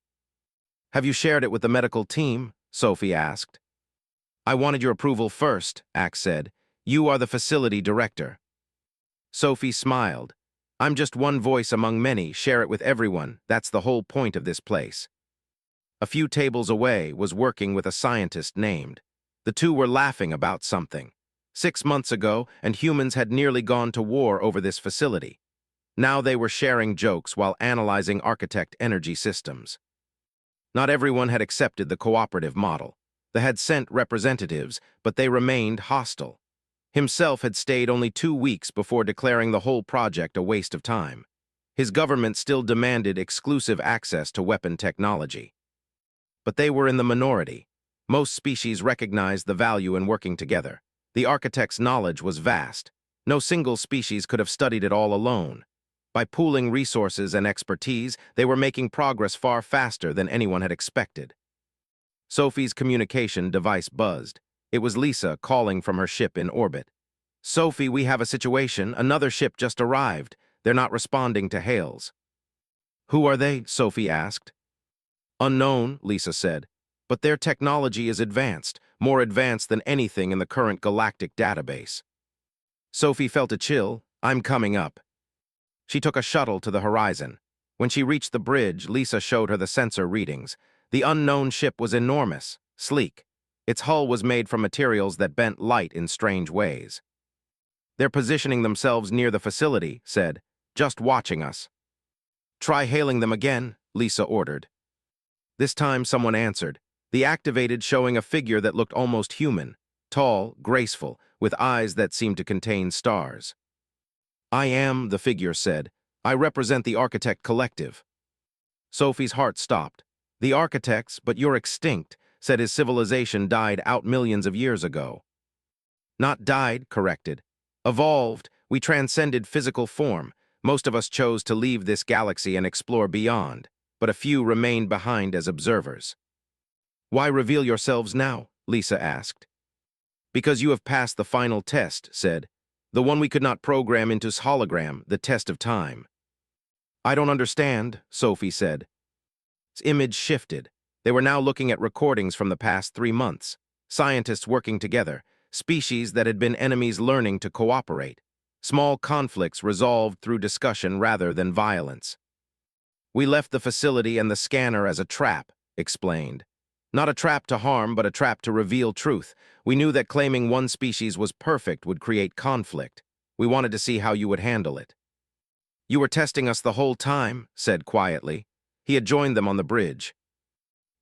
Have you shared it with the medical team? Sophie asked. I wanted your approval first, Axe said. You are the facility director. Sophie smiled. I'm just one voice among many. Share it with everyone. That's the whole point of this place. A few tables away was working with a scientist named. The two were laughing about something. 6 months ago, and humans had nearly gone to war over this facility. Now they were sharing jokes while analyzing architect energy systems. Not everyone had accepted the cooperative model. They had sent representatives, but they remained hostile. Himself had stayed only 2 weeks before declaring the whole project a waste of time. His government still demanded exclusive access to weapon technology. But they were in the minority. Most species recognized the value in working together. The architect's knowledge was vast. No single species could have studied it all alone. By pooling resources and expertise, they were making progress far faster than anyone had expected. Sophie's communication device buzzed. It was Lisa calling from her ship in orbit. "Sophie, we have a situation. Another ship just arrived. They're not responding to hails." "Who are they?" Sophie asked. "Unknown," Lisa said. "But their technology is advanced, more advanced than anything in the current galactic database." Sophie felt a chill. "I'm coming up." She took a shuttle to the horizon. When she reached the bridge, Lisa showed her the sensor readings. The unknown ship was enormous, sleek. Its hull was made from materials that bent light in strange ways. "They're positioning themselves near the facility," said, "just watching us." "Try hailing them again," Lisa ordered. This time someone answered. The activated showing a figure that looked almost human, tall, graceful, with eyes that seemed to contain stars. "I am," the figure said. "I represent the Architect Collective." Sophie's heart stopped. "The Architects, but you're extinct," said his civilization died out millions of years ago. "Not died," corrected. "Evolved. We transcended physical form. Most of us chose to leave this galaxy and explore beyond, but a few remained behind as observers." "Why reveal yourselves now?" Lisa asked. "Because you have passed the final test," said. "The one we could not program into hologram, the test of time." "I don't understand," Sophie said. Its image shifted. They were now looking at recordings from the past 3 months. Scientists working together, species that had been enemies learning to cooperate. Small conflicts resolved through discussion rather than violence. "We left the facility and the scanner as a trap," explained. "Not a trap to harm, but a trap to reveal truth. We knew that claiming one species was perfect would create conflict. We wanted to see how you would handle it." "You were testing us the whole time," said quietly. He had joined them on the bridge.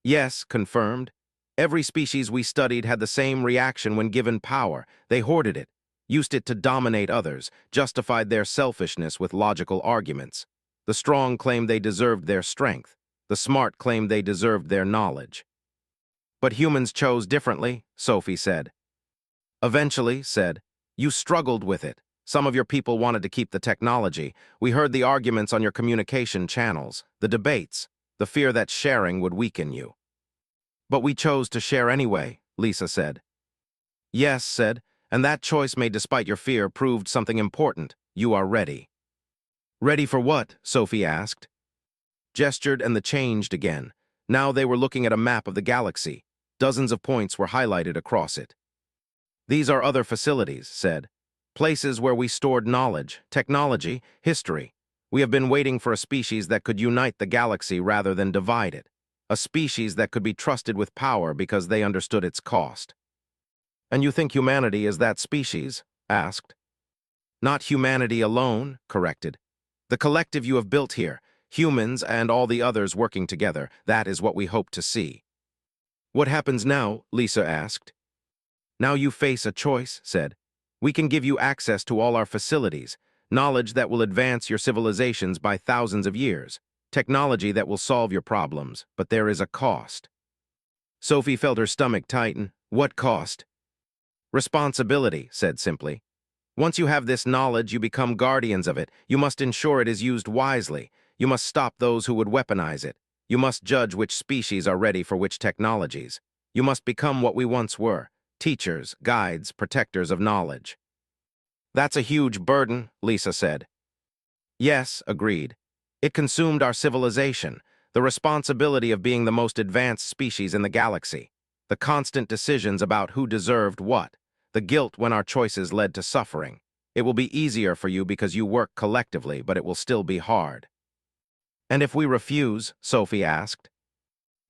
"Yes," confirmed. "Every species we studied had the same reaction when given power. They hoarded it, used it to dominate others, justified their selfishness with logical arguments. The strong claimed they deserved their strength. The smart claimed they deserved their knowledge." "But humans chose differently," Sophie said. "Eventually," said, "you struggled with it. Some of your people wanted to keep the technology. We heard the arguments on your communication channels, the debates, the fear that sharing would weaken you." "But we chose to share anyway," Lisa said. "Yes," said, "and that choice made despite your fear proved something important. You are ready." "Ready for what?" Sophie asked. Gestured and the changed again. Now they were looking at a map of the galaxy. Dozens of points were highlighted across it. "These are other facilities," said. "Places where we stored knowledge, technology, history. We have been waiting for a species that could unite the galaxy rather than divide it. A species that could be trusted with power because they understood its cost." "And you think humanity is that species?" asked. "Not humanity alone," corrected. "The collective you have built here, humans and all the others working together, that is what we hope to see." "What happens now?" Lisa asked. "Now you face a choice," said. "We can give you access to all our facilities, knowledge that will advance your civilizations by thousands of years, technology that will solve your problems, but there is a cost." Sophie felt her stomach tighten. "What cost?" "Responsibility," said simply. "Once you have this knowledge, you become guardians of it. You must ensure it is used wisely. You must stop those who would weaponize it. You must judge which species are ready for which technologies. You must become what we once were, teachers, guides, protectors of knowledge." "That's a huge burden," Lisa said. "Yes," agreed. "It consumed our civilization, the responsibility of being the most advanced species in the galaxy, the constant decisions about who deserved what, the guilt when our choices led to suffering. It will be easier for you because you work collectively, but it will still be hard." "And if we refuse?" Sophie asked.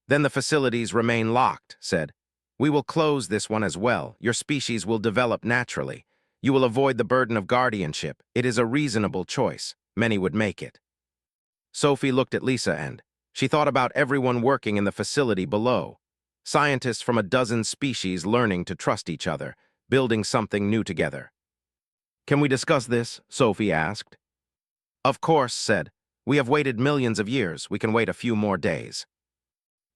"Then the facilities remain locked," said. "We will close this one as well. Your species will develop naturally. You will avoid the burden of guardianship. It is a reasonable choice. Many would make it." Sophie looked at Lisa and she thought about everyone working in the facility below. Scientists from a dozen species learning to trust each other, building something new together. "Can we discuss this?" Sophie asked. "Of course," said. We have waited millions of years. We can wait a few more days.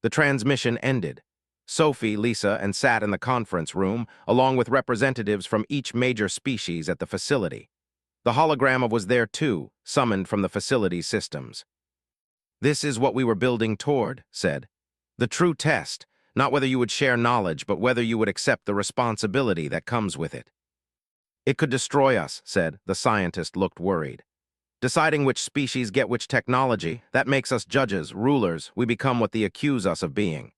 The transmission ended. Sophie, Lisa, and sat in the conference room, along with representatives from each major species at the facility. The hologram was there too, summoned from the facility systems. This is what we were building toward, said. The true test, not whether you would share knowledge, but whether you would accept the responsibility that comes with it. It could destroy us, said. The scientist looked worried. Deciding which species get which technology, that makes us judges, rulers. We become what they accuse us of being.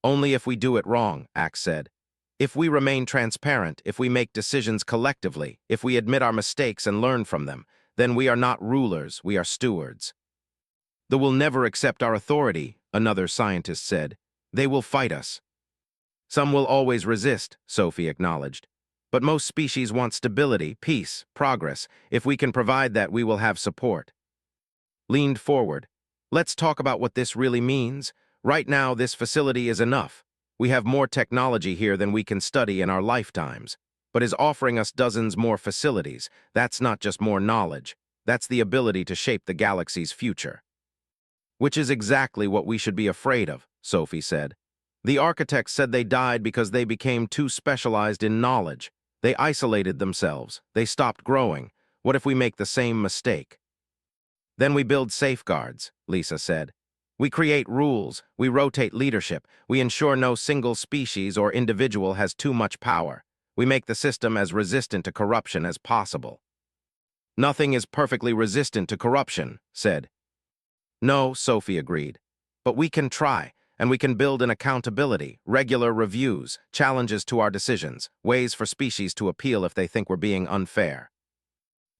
Only if we do it wrong, Axe said. If we remain transparent, if we make decisions collectively, if we admit our mistakes and learn from them, then we are not rulers, we are stewards. They will never accept our authority, another scientist said. They will fight us. Some will always resist, Sophie acknowledged. But most species want stability, peace, progress. If we can provide that, we will have support. Leaned forward. Let's talk about what this really means. Right now, this facility is enough. We have more technology here than we can study in our lifetimes, but is offering us dozens more facilities. That's not just more knowledge. That's the ability to shape the galaxy's future. Which is exactly what we should be afraid of, Sophie said. The architects said they died because they became too specialized in knowledge. They isolated themselves. They stopped growing. What if we make the same mistake? Then we build safeguards, Lisa said. We create rules, we rotate leadership, we ensure no single species or individual has too much power. We make the system as resistant to corruption as possible. Nothing is perfectly resistant to corruption, said. No, Sophie agreed. But we can try, and we can build an accountability, regular reviews, challenges to our decisions, ways for species to appeal if they think we're being unfair.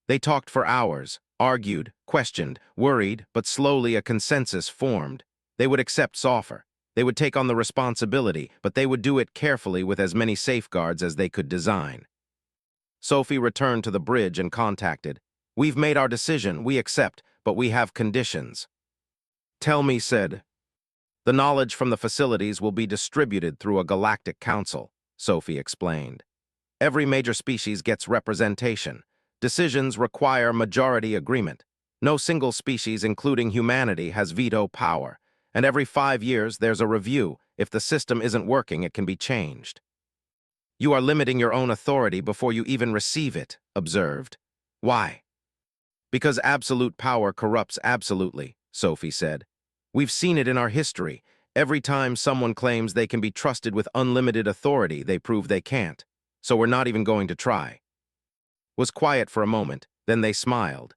They talked for hours, argued, questioned, worried, but slowly a consensus formed. They would accept offer. They would take on the responsibility, but they would do it carefully with as many safeguards as they could design. Sophie returned to the bridge and contacted. We've made our decision, we accept, but we have conditions. Tell me, said. The knowledge from the facilities will be distributed through a galactic council, Sophie explained. Every major species gets representation. Decisions require majority agreement. No single species, including humanity, has veto power. And every 5 years, there's a review. If the system isn't working, it can be changed. You are limiting your own authority before you even receive it, observed. Why? Because absolute power corrupts absolutely, Sophie said. We've seen it in our history. Every time someone claims they can be trusted with unlimited authority, they prove they can't. So we're not even going to try. Was quiet for a moment, then they smiled.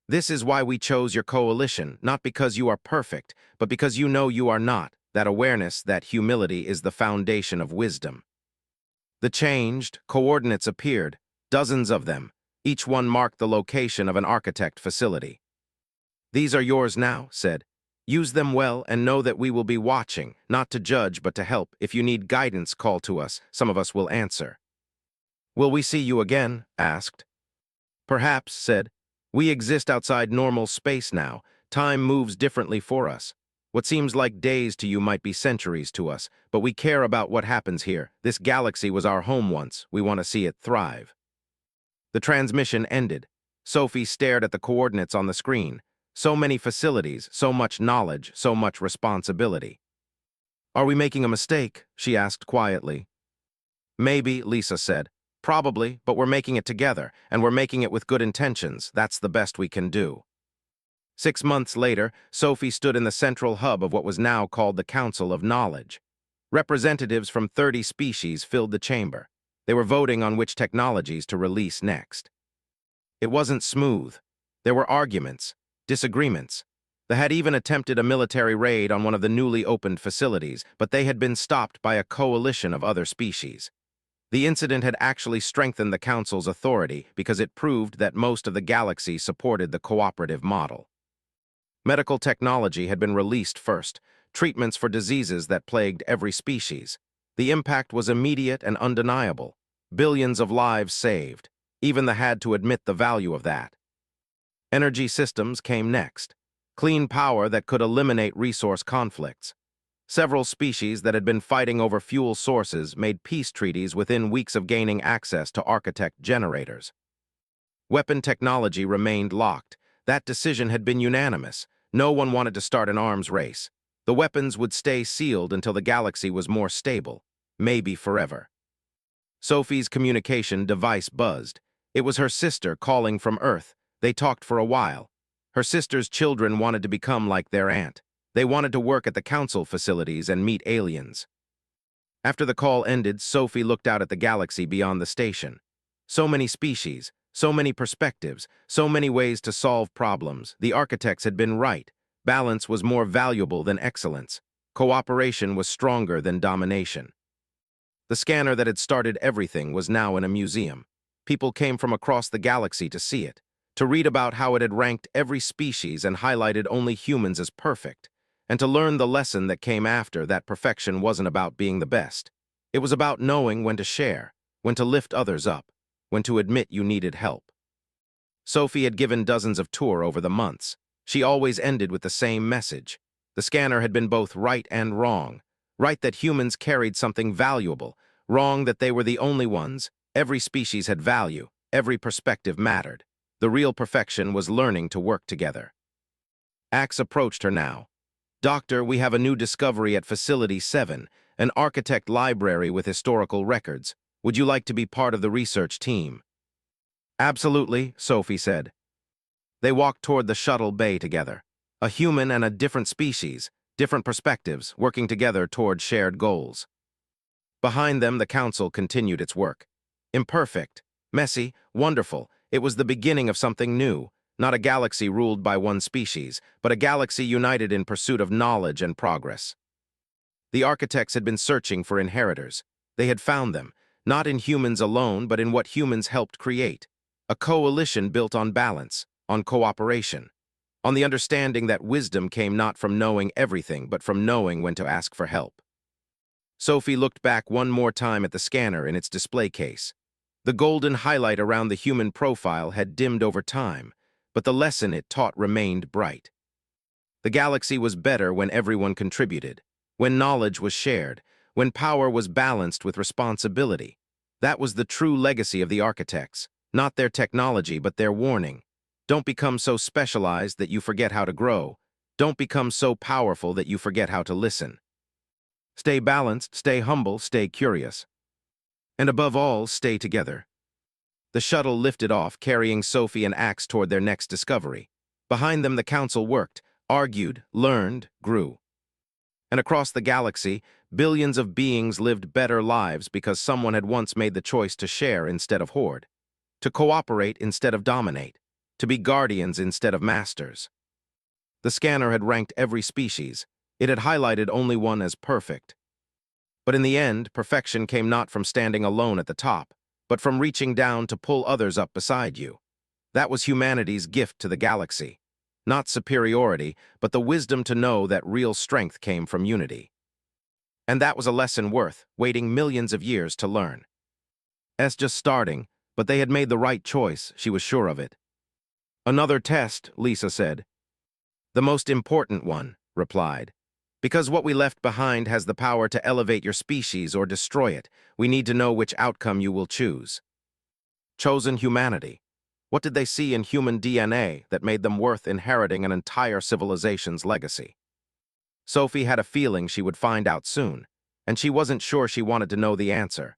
This is why we chose your coalition, not because you are perfect, but because you know you are not. That awareness, that humility is the foundation of wisdom. The changed coordinates appeared, dozens of them. Each one marked the location of an architect facility. These are yours now, said. Use them well and know that we will be watching, not to judge but to help. If you need guidance, call to us. Some of us will answer. Will we see you again? Asked. Perhaps, said. We exist outside normal space now. Time moves differently for us. What seems like days to you might be centuries to us, but we care about what happens here. This galaxy was our home once. We want to see it thrive. The transmission ended. Sophie stared at the coordinates on the screen. So many facilities, so much knowledge, so much responsibility. Are we making a mistake? She asked quietly. Maybe, Lisa said. Probably, but we're making it together, and we're making it with good intentions. That's the best we can do. 6 months later, Sophie stood in the central hub of what was now called the Council of Knowledge. Representatives from 30 species filled the chamber. They were voting on which technologies to release next. It wasn't smooth. There were arguments, disagreements. They had even attempted a military raid on one of the newly opened facilities, but they had been stopped by a coalition of other species. The incident had actually strengthened the Council's authority because it proved that most of the galaxy supported the cooperative model. Medical technology had been released first, treatments for diseases that plagued every species. The impact was immediate and undeniable. Billions of lives saved. Even they had to admit the value of that. Energy systems came next. Clean power that could eliminate resource conflicts. Several species that had been fighting over fuel sources made peace treaties within weeks of gaining access to architect generators. Weapon technology remained locked. That decision had been unanimous. No one wanted to start an arms race. The weapons would stay sealed until the galaxy was more stable, maybe forever. Sophie's communication device buzzed. It was her sister calling from Earth. They talked for a while. Her sister's children wanted to become like their aunt. They wanted to work at the council facilities and meet aliens. After the call ended, Sophie looked out at the galaxy beyond the station. So many species, so many perspectives, so many ways to solve problems. The architects had been right. Balance was more valuable than excellence. Cooperation was stronger than domination. The scanner that had started everything was now in a museum. People came from across the galaxy to see it, to read about how it had ranked every species and highlighted only humans as perfect, and to learn the lesson that came after, that perfection wasn't about being the best. It was about knowing when to share, when to lift others up, when to admit you needed help. Sophie had given dozens of tours over the months. She always ended with the same message. The scanner had been both right and wrong. Right that humans carried something valuable, wrong that they were the only ones. Every species had value, every perspective mattered. The real perfection was learning to work together. Axe approached her now. "Doctor, we have a new discovery at Facility 7, an architect library with historical records. Would you like to be part of the research team?" "Absolutely," Sophie said. They walked toward the shuttle bay together. A human and a different species, different perspectives, working together toward shared goals. Behind them, the council continued its work. Imperfect, messy, wonderful, it was the beginning of something new, not a galaxy ruled by one species, but a galaxy united in pursuit of knowledge and progress. The architects had been searching for inheritors. They had found them, not in humans alone, but in what humans helped create. A coalition built on balance, on cooperation, on the understanding that wisdom came not from knowing everything, but from knowing when to ask for help. Sophie looked back one more time at the scanner in its display case. The golden highlight around the human profile had dimmed over time, but the lesson it taught remained bright. The galaxy was better when everyone contributed, when knowledge was shared, when power was balanced with responsibility. That was the true legacy of the architects, not their technology, but their warning. Don't become so specialized that you forget how to grow. Don't become so powerful that you forget how to listen. Stay balanced, stay humble, stay curious. And above all, stay together. The shuttle lifted off, carrying Sophie and Axe toward their next discovery. Behind them, the council worked, argued, learned, grew. And across the galaxy, billions of beings lived better lives because someone had once made the choice to share instead of hoard, to cooperate instead of dominate, to be guardians instead of masters. The scanner had ranked every species. It had highlighted only one as perfect. But in the end, perfection came not from standing alone at the top, but from reaching down to pull others up beside you. That was humanity's gift to the galaxy. Not superiority, but the wisdom to know that real strength came from unity. And that was a lesson worth waiting millions of years to learn. It's just starting, but they had made the right choice, she was sure of it. "Another test," Lisa said. "The most important one," replied. "Because what we left behind has the power to elevate your species or destroy it. We need to know which outcome you will choose." Chosen humanity. What did they see in human DNA that made them worth inheriting an entire civilization's legacy? Sophie had a feeling she would find out soon, and she wasn't sure she wanted to know the answer.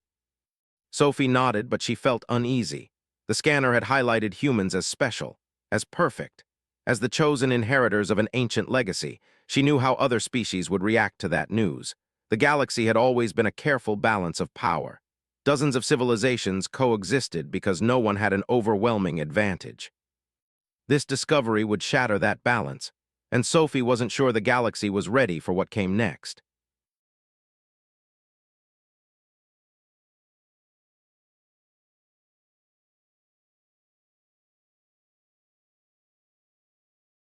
Sophie nodded, but she felt uneasy. The scanner had highlighted humans as special, as perfect, as the chosen inheritors of an ancient legacy. She knew how other species would react to that news. The galaxy had always been a careful balance of power. Dozens of civilizations coexisted because no one had an overwhelming advantage. This discovery would shatter that balance, and Sophie wasn't sure the galaxy was ready for what came next.